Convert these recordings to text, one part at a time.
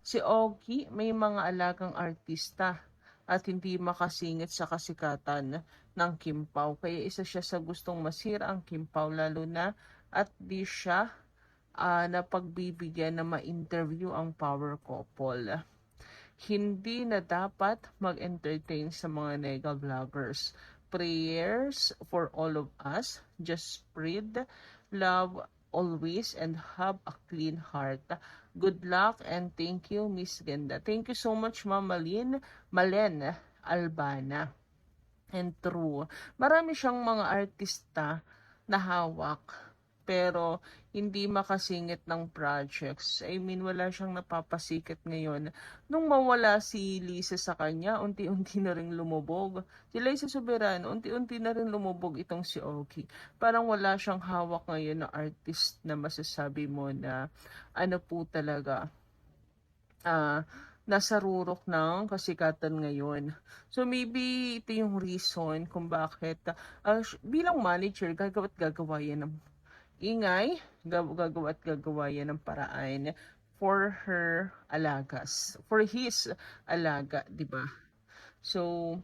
Si Ogie may mga alagang artista at hindi makasingit sa kasikatan ng Kim Pao. Kaya isa siya sa gustong masira ang Kim Pao lalo na at di siya napagbibigyan na ma-interview ang power couple. Hindi na dapat mag-entertain sa mga nega vloggers. Prayers for all of us. Just spread love always and have a clean heart. Good luck and thank you, Miss Genda. Thank you so much, Ma'am Malen Albana. And true, marami siyang mga artista na hawak pero hindi makasingit ng projects. I mean, wala siyang napapasikat ngayon. Nung mawala si Lisa sa kanya, unti-unti na rin lumubog. Si Liza Soberano, unti-unti na rin lumubog itong si Ogie. Parang wala siyang hawak ngayon na artist na masasabi mo na ano po talaga, nasa rurok ng kasikatan ngayon. So maybe ito yung reason kung bakit bilang manager gagawa yan ng ingay, gagawa yan ng paraan for her alagas, for his alaga, di ba? So,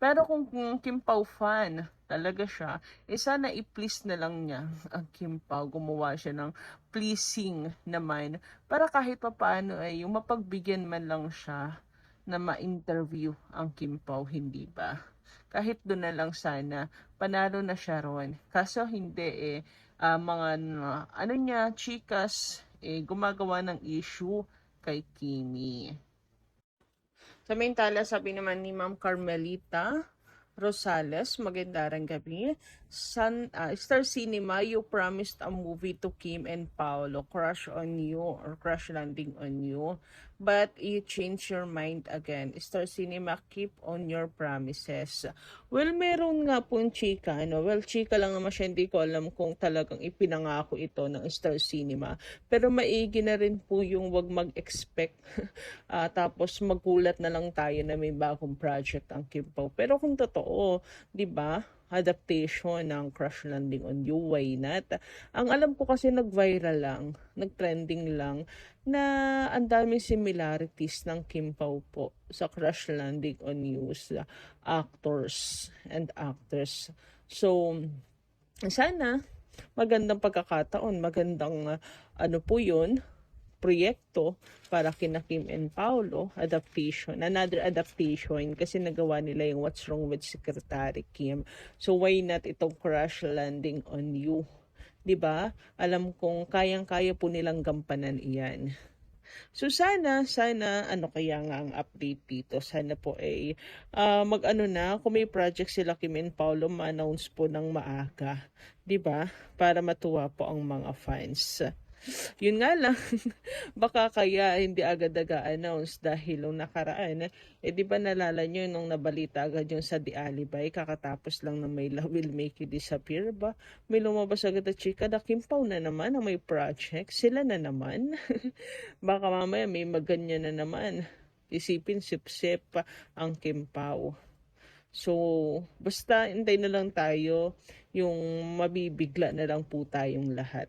pero kung Kim Pao fan talaga siya, sana i-please na lang niya ang Kim Pao. Gumawa siya ng pleasing naman para kahit pa paano ay yung mapagbigyan man lang siya na ma-interview ang Kim Pao, hindi ba? Kahit doon na lang sana, panalo na siya ron. Kaso hindi mga ano niya, chikas, gumagawa ng issue kay Kimi. Samantala, sabi naman ni Ma'am Carmelita Rosales, magandang gabi. Star Cinema, you promised a movie to Kim and Paolo, Crush on You or Crush Landing on You, but you changed your mind again. Star Cinema, keep on your promises. Well, meron nga pong chika, ano? Well, chika lang naman siya, hindi ko alam kung talagang ipinangako ito ng Star Cinema. Pero maigi na rin po yung wag mag-expect tapos magulat na lang tayo na may bagong project ang Kim Pao. Pero kung totoo, 'di ba? Adaptation ng Crush Landing on You, why not? Ang alam ko kasi nag-viral lang, nag-trending lang na ang daming similarities ng Kim Pao po sa Crush Landing on You sa actors and actors. So, sana magandang pagkakataon, magandang ano po 'yun, proyekto para kina Kim and Paolo, adaptation, another adaptation kasi nagawa nila yung What's Wrong with Secretary Kim. So why not itong Crash Landing on You? 'Di ba? Alam kong kayang-kaya po nilang gampanan iyan. So sana ano kaya nga ang update dito? Sana po ay mag-ano na, kung may project sila Kim and Paolo, ma-announce po ng maaga, 'di ba? Para matuwa po ang mga fans. Yun nga lang, baka kaya hindi agad announce dahil nung nakaraan, di ba nalala nyo nung nabalita agad yung sa The Alibay, kakatapos lang na may Love Will Make You Disappear ba? May lumabas agad na chika na Kim Pao na naman, na may project, sila na naman. Baka mamaya may maganyan na naman. Isipin, sip-sip pa ang Kim Pao. So, basta hintay na lang tayo, yung mabibigla na lang po tayong lahat.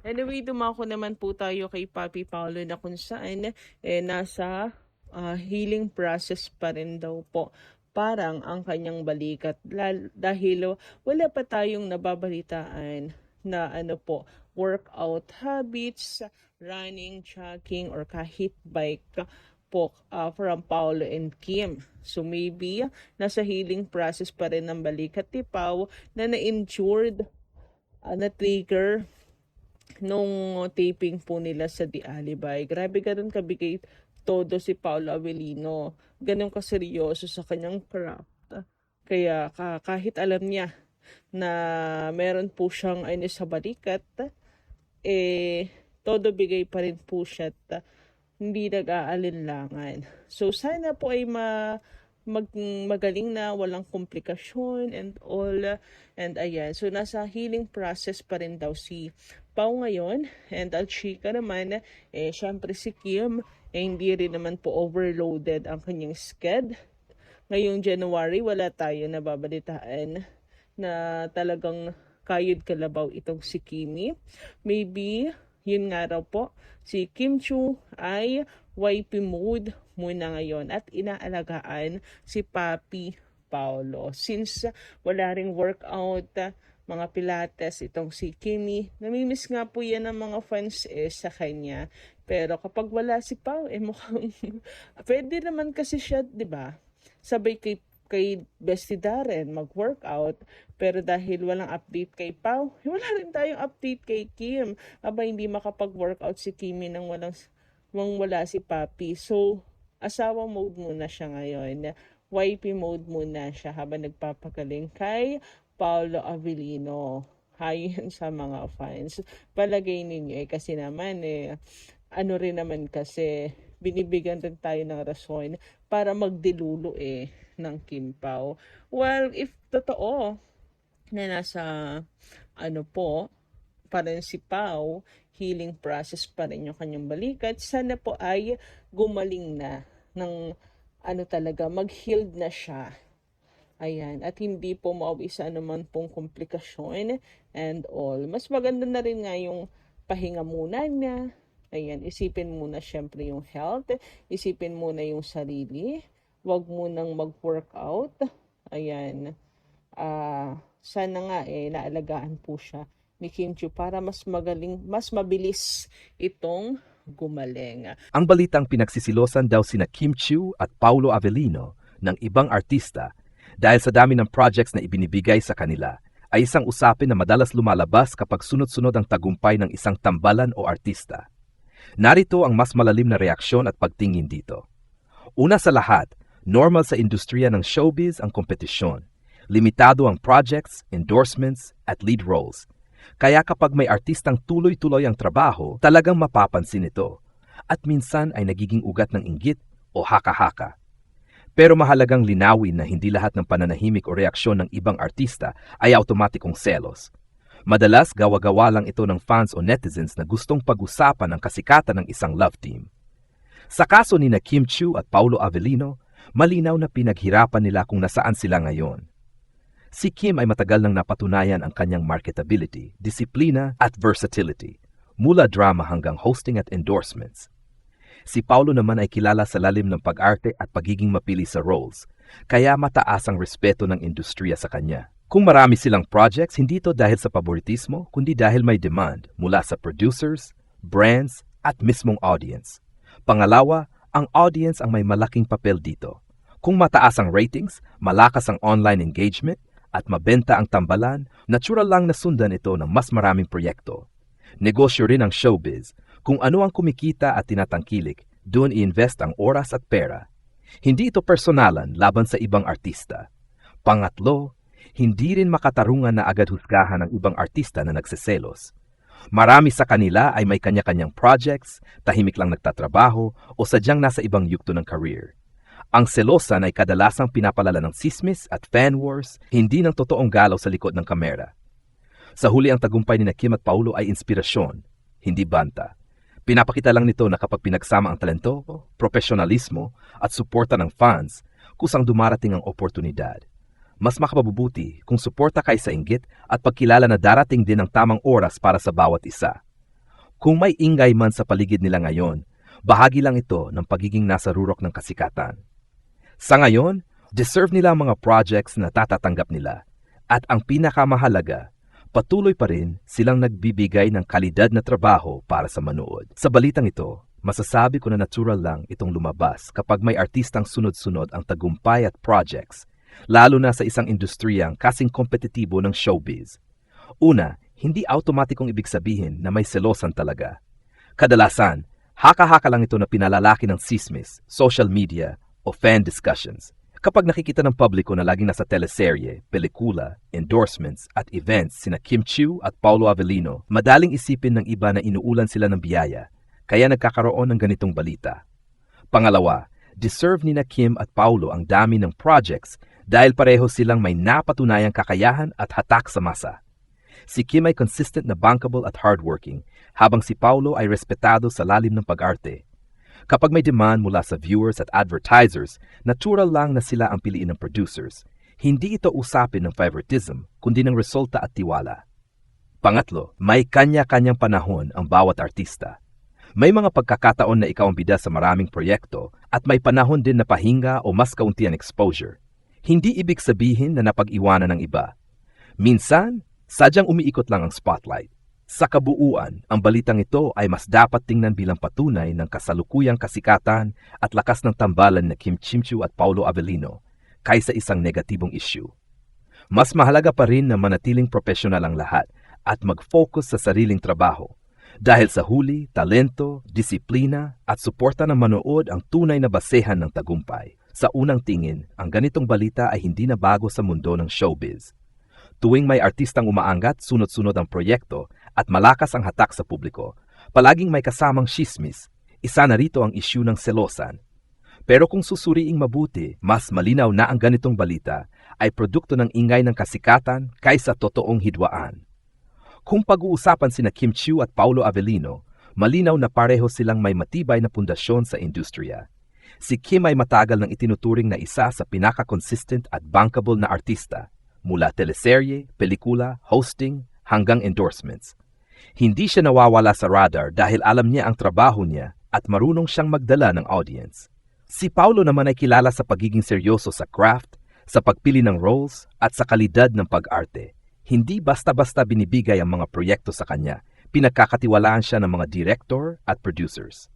Anyway, dumako naman po tayo kay Papi Paolo na kung saan nasa healing process pa rin daw po. Parang ang kanyang balikat dahil wala pa tayong nababalitaan na ano po, workout habits, running, jogging, or kahit bike po from Paolo and Kim. So maybe nasa healing process pa rin ng balikat ni Pao na na-injured, na-trigger nung taping po nila sa The Alibay. Grabe ganun kabigay todo si Paolo Avellino. Ganun kaseryoso sa kanyang craft. Kaya kahit alam niya na meron po siyang ano sa balikat, todo bigay pa rin po siya at hindi nag-aalinlangan. So sana po ay magaling na, walang komplikasyon and all. And ayan, so nasa healing process pa rin daw si Pao ngayon. And ang chika naman, syempre si Kim, hindi rin naman po overloaded ang kanyang sked. Ngayong January, wala tayo nababalitaan na talagang kayod kalabaw itong si Kimi. Maybe, yun nga raw po, si Kim Chiu ay YP mode muna ngayon at inaalagaan si Papi Paolo. Since wala ring workout, mga pilates itong si Kimi, namimiss nga po yan ng mga fans sa kanya. Pero kapag wala si Pao, mukhang pwede naman kasi siya, 'di ba? Sabay kay Bestie Darren mag-workout, pero dahil walang update kay Pao, wala rin tayong update kay Kim. Aba, hindi makapag-workout si Kimi nang wala si Papi. So, asawa mode muna siya ngayon. YP mode muna siya habang nagpapagaling kay Paolo Avellino. Hayon sa mga fans. Palagay ninyo kasi naman ano rin naman kasi binibigyan rin tayo ng rason para magdilulo ng Kim Pao. Well, if totoo na nasa pa rin si Pao, healing process pa rin yung kanyang balikat, sana po ay gumaling na ng talaga, mag-healed na siya. Ayan, at hindi po mauisa naman pong komplikasyon and all. Mas maganda na rin nga yung pahinga muna niya. Ayan, isipin muna syempre yung health, isipin muna yung sarili, wag munang mag-workout. Ayan, sana nga naalagaan po siya ni Kim Chiu para mas mabilis itong gumaling. Ang balitang pinagsisilosan daw sina Kim Chiu at Paolo Avellino ng ibang artista dahil sa dami ng projects na ibinibigay sa kanila ay isang usapin na madalas lumalabas kapag sunod-sunod ang tagumpay ng isang tambalan o artista. Narito ang mas malalim na reaksyon at pagtingin dito. Una sa lahat, normal sa industriya ng showbiz ang kompetisyon. Limitado ang projects, endorsements, at lead roles. Kaya kapag may artistang tuloy-tuloy ang trabaho, talagang mapapansin ito. At minsan ay nagiging ugat ng inggit o haka-haka. Pero mahalagang linawin na hindi lahat ng pananahimik o reaksyon ng ibang artista ay automatikong selos. Madalas gawa-gawa lang ito ng fans o netizens na gustong pag-usapan ang kasikatan ng isang love team. Sa kaso ni na Kim Chiu at Paolo Avellino, malinaw na pinaghirapan nila kung nasaan sila ngayon. Si Kim ay matagal nang napatunayan ang kanyang marketability, disiplina at versatility, mula drama hanggang hosting at endorsements. Si Paolo naman ay kilala sa lalim ng pag-arte at pagiging mapili sa roles, kaya mataas ang respeto ng industriya sa kanya. Kung marami silang projects, hindi ito dahil sa favoritismo, kundi dahil may demand mula sa producers, brands, at mismong audience. Pangalawa, ang audience ang may malaking papel dito. Kung mataas ang ratings, malakas ang online engagement, at mabenta ang tambalan, natural lang na sundan ito ng mas maraming proyekto. Negosyo rin ang showbiz. Kung ano ang kumikita at tinatangkilik, doon i-invest ang oras at pera. Hindi ito personalan laban sa ibang artista. Pangatlo, hindi rin makatarungan na agad husgahan ng ibang artista na nagseselos. Marami sa kanila ay may kanya-kanyang projects, tahimik lang nagtatrabaho o sadyang nasa ibang yugto ng career. Ang selosan ay kadalasang pinapalala ng sismis at fan wars, hindi ng totoong galaw sa likod ng kamera. Sa huli ang tagumpay ni Kim at Paolo ay inspirasyon, hindi banta. Pinapakita lang nito na kapag pinagsama ang talento, profesionalismo at suporta ng fans, kusang dumarating ang oportunidad. Mas makapabubuti kung suporta kaysa inggit at pagkilala na darating din ang tamang oras para sa bawat isa. Kung may ingay man sa paligid nila ngayon, bahagi lang ito ng pagiging nasa rurok ng kasikatan. Sa ngayon, deserve nila ang mga projects na tatatanggap nila. At ang pinakamahalaga, patuloy pa rin silang nagbibigay ng kalidad na trabaho para sa manood. Sa balitang ito, masasabi ko na natural lang itong lumabas kapag may artistang sunod-sunod ang tagumpay at projects, lalo na sa isang industriyang kasing kompetitibo ng showbiz. Una, hindi automatikong ibig sabihin na may selosan talaga. Kadalasan, haka-haka lang ito na pinalalaki ng sismis, social media, o fan discussions. Kapag nakikita ng publiko na laging nasa teleserye, pelikula, endorsements at events sina Kim Chiu at Paolo Avellino, madaling isipin ng iba na inuulan sila ng biyaya, kaya nagkakaroon ng ganitong balita. Pangalawa, deserve ni na Kim at Paolo ang dami ng projects dahil pareho silang may napatunayang kakayahan at hatak sa masa. Si Kim ay consistent na bankable at hardworking, habang si Paolo ay respetado sa lalim ng pag-arte. Kapag may demand mula sa viewers at advertisers, natural lang na sila ang piliin ng producers. Hindi ito usapin ng favoritism, kundi ng resulta at tiwala. Pangatlo, may kanya-kanyang panahon ang bawat artista. May mga pagkakataon na ikaw ang bida sa maraming proyekto at may panahon din na pahinga o mas kaunti ang exposure. Hindi ibig sabihin na napag-iwanan ng iba. Minsan, sadyang umiikot lang ang spotlight. Sa kabuuan, ang balitang ito ay mas dapat tingnan bilang patunay ng kasalukuyang kasikatan at lakas ng tambalan na Kim Chiu at Paulo Avellino kaysa isang negatibong issue. Mas mahalaga pa rin na manatiling profesional ang lahat at mag-focus sa sariling trabaho. Dahil sa huli, talento, disiplina at suporta ng manood ang tunay na basehan ng tagumpay. Sa unang tingin, ang ganitong balita ay hindi na bago sa mundo ng showbiz. Tuwing may artistang umaangat, sunod-sunod ang proyekto at malakas ang hatak sa publiko, palaging may kasamang shismis. Isa na rito ang issue ng selosan. Pero kung susuriing mabuti, mas malinaw na ang ganitong balita ay produkto ng ingay ng kasikatan kaysa totoong hidwaan. Kung pag-uusapan sina Kim Chiu at Paulo Avellino, malinaw na pareho silang may matibay na pundasyon sa industriya. Si Kim ay matagal nang itinuturing na isa sa pinaka-consistent at bankable na artista, mula teleserye, pelikula, hosting, hanggang endorsements. Hindi siya nawawala sa radar dahil alam niya ang trabaho niya at marunong siyang magdala ng audience. Si Paulo naman ay kilala sa pagiging seryoso sa craft, sa pagpili ng roles at sa kalidad ng pag-arte. Hindi basta-basta binibigay ang mga proyekto sa kanya, pinagkakatiwalaan siya ng mga director at producers.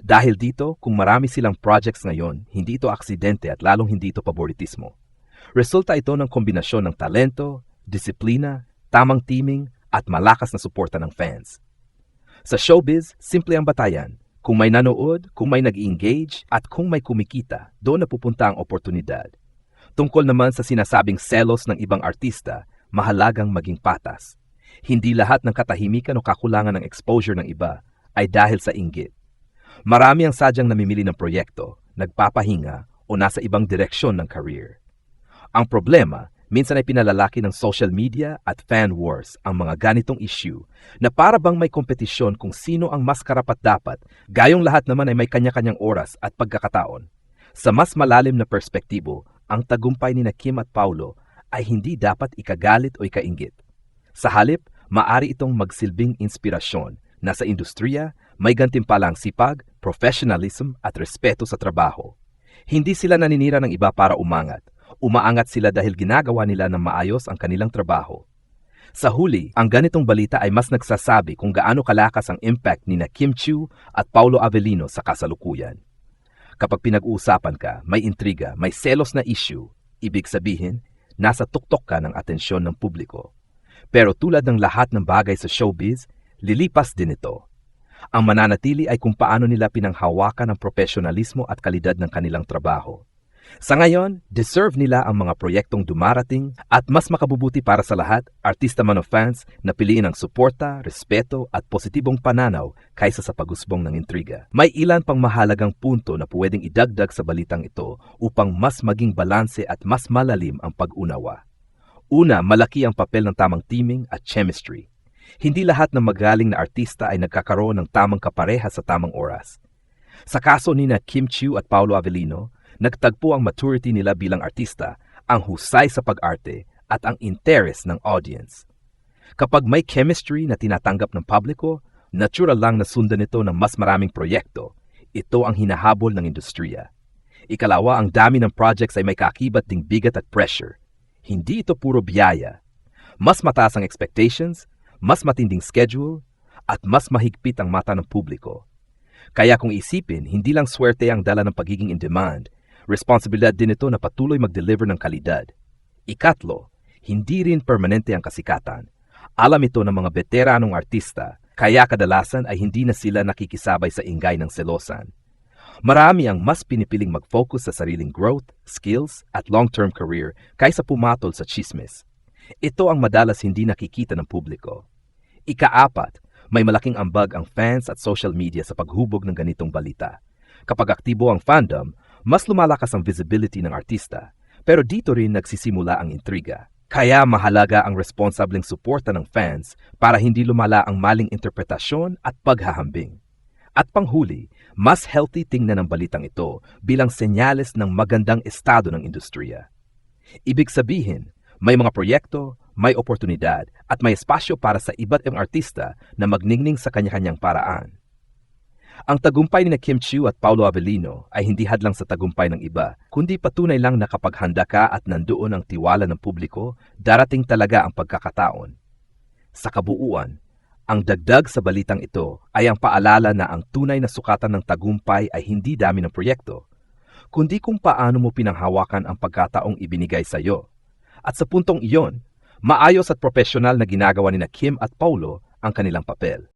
Dahil dito, kung marami silang projects ngayon, hindi ito aksidente at lalong hindi ito paboritismo. Resulta ito ng kombinasyon ng talento, disiplina, tamang teaming at malakas na suporta ng fans. Sa showbiz, simple ang batayan. Kung may nanood, kung may nag-engage at kung may kumikita, doon napupunta ang oportunidad. Tungkol naman sa sinasabing selos ng ibang artista, mahalagang maging patas. Hindi lahat ng katahimikan o kakulangan ng exposure ng iba ay dahil sa inggit. Marami ang sadyang namimili ng proyekto, nagpapahinga o nasa ibang direksyon ng career. Ang problema, minsan ay pinalalaki ng social media at fan wars ang mga ganitong issue na para bang may kompetisyon kung sino ang mas karapat-dapat, gayong lahat naman ay may kanya-kanyang oras at pagkakataon. Sa mas malalim na perspektibo, ang tagumpay ni Kim at Paulo ay hindi dapat ikagalit o ikainggit. Sa halip, maari itong magsilbing inspirasyon na sa industriya may gantimpalang sipag, professionalism at respeto sa trabaho. Hindi sila naninira ng iba para umangat. Umaangat sila dahil ginagawa nila ng maayos ang kanilang trabaho. Sa huli, ang ganitong balita ay mas nagsasabi kung gaano kalakas ang impact ni Kim Chiu at Paulo Avellino sa kasalukuyan. Kapag pinag-uusapan ka, may intriga, may selos na issue, ibig sabihin, nasa tuktok ka ng atensyon ng publiko. Pero tulad ng lahat ng bagay sa showbiz, lilipas din ito. Ang mananatili ay kung paano nila pinanghawakan ang profesionalismo at kalidad ng kanilang trabaho. Sa ngayon, deserve nila ang mga proyektong dumarating at mas makabubuti para sa lahat, artista man o fans, na piliin ang suporta, respeto at positibong pananaw kaysa sa pagusbong ng intriga. May ilan pang mahalagang punto na pwedeng idagdag sa balitang ito upang mas maging balanse at mas malalim ang pag-unawa. Una, malaki ang papel ng tamang teaming at chemistry. Hindi lahat ng magaling na artista ay nagkakaroon ng tamang kapareha sa tamang oras. Sa kaso ni Kim Chiu at Paulo Avellino, nagtagpo ang maturity nila bilang artista, ang husay sa pag-arte at ang interes ng audience. Kapag may chemistry na tinatanggap ng publiko, natural lang na sundan ito ng mas maraming proyekto. Ito ang hinahabol ng industriya. Ikalawa, ang dami ng projects ay may kaakibat ding bigat at pressure. Hindi ito puro biyaya. Mas mataas ang expectations, mas matinding schedule, at mas mahigpit ang mata ng publiko. Kaya kung isipin, hindi lang swerte ang dala ng pagiging in demand, responsibilidad din ito na patuloy mag-deliver ng kalidad. Ikatlo, hindi rin permanente ang kasikatan. Alam ito ng mga veteranong artista, kaya kadalasan ay hindi na sila nakikisabay sa ingay ng selosan. Marami ang mas pinipiling mag-focus sa sariling growth, skills, at long-term career kaysa pumatol sa chismis. Ito ang madalas hindi nakikita ng publiko. Ikaapat, may malaking ambag ang fans at social media sa paghubog ng ganitong balita. Kapag aktibo ang fandom, mas lumalakas ang visibility ng artista, pero dito rin nagsisimula ang intriga. Kaya mahalaga ang responsableng suporta ng fans para hindi lumala ang maling interpretasyon at paghahambing. At panghuli, mas healthy tingnan ang balitang ito bilang senyales ng magandang estado ng industriya. Ibig sabihin, may mga proyekto, may oportunidad at may espasyo para sa iba't ibang artista na magningning sa kanya-kanyang paraan. Ang tagumpay ni Kim Chiu at Paulo Avellino ay hindi hadlang sa tagumpay ng iba, kundi patunay lang na kapag handa ka at nandoon ang tiwala ng publiko, darating talaga ang pagkakataon. Sa kabuuan, ang dagdag sa balitang ito ay ang paalala na ang tunay na sukatan ng tagumpay ay hindi dami ng proyekto, kundi kung paano mo pinanghawakan ang pagkataong ibinigay sa iyo. At sa puntong iyon, maayos at profesional na ginagawa ni Kim at Paulo ang kanilang papel.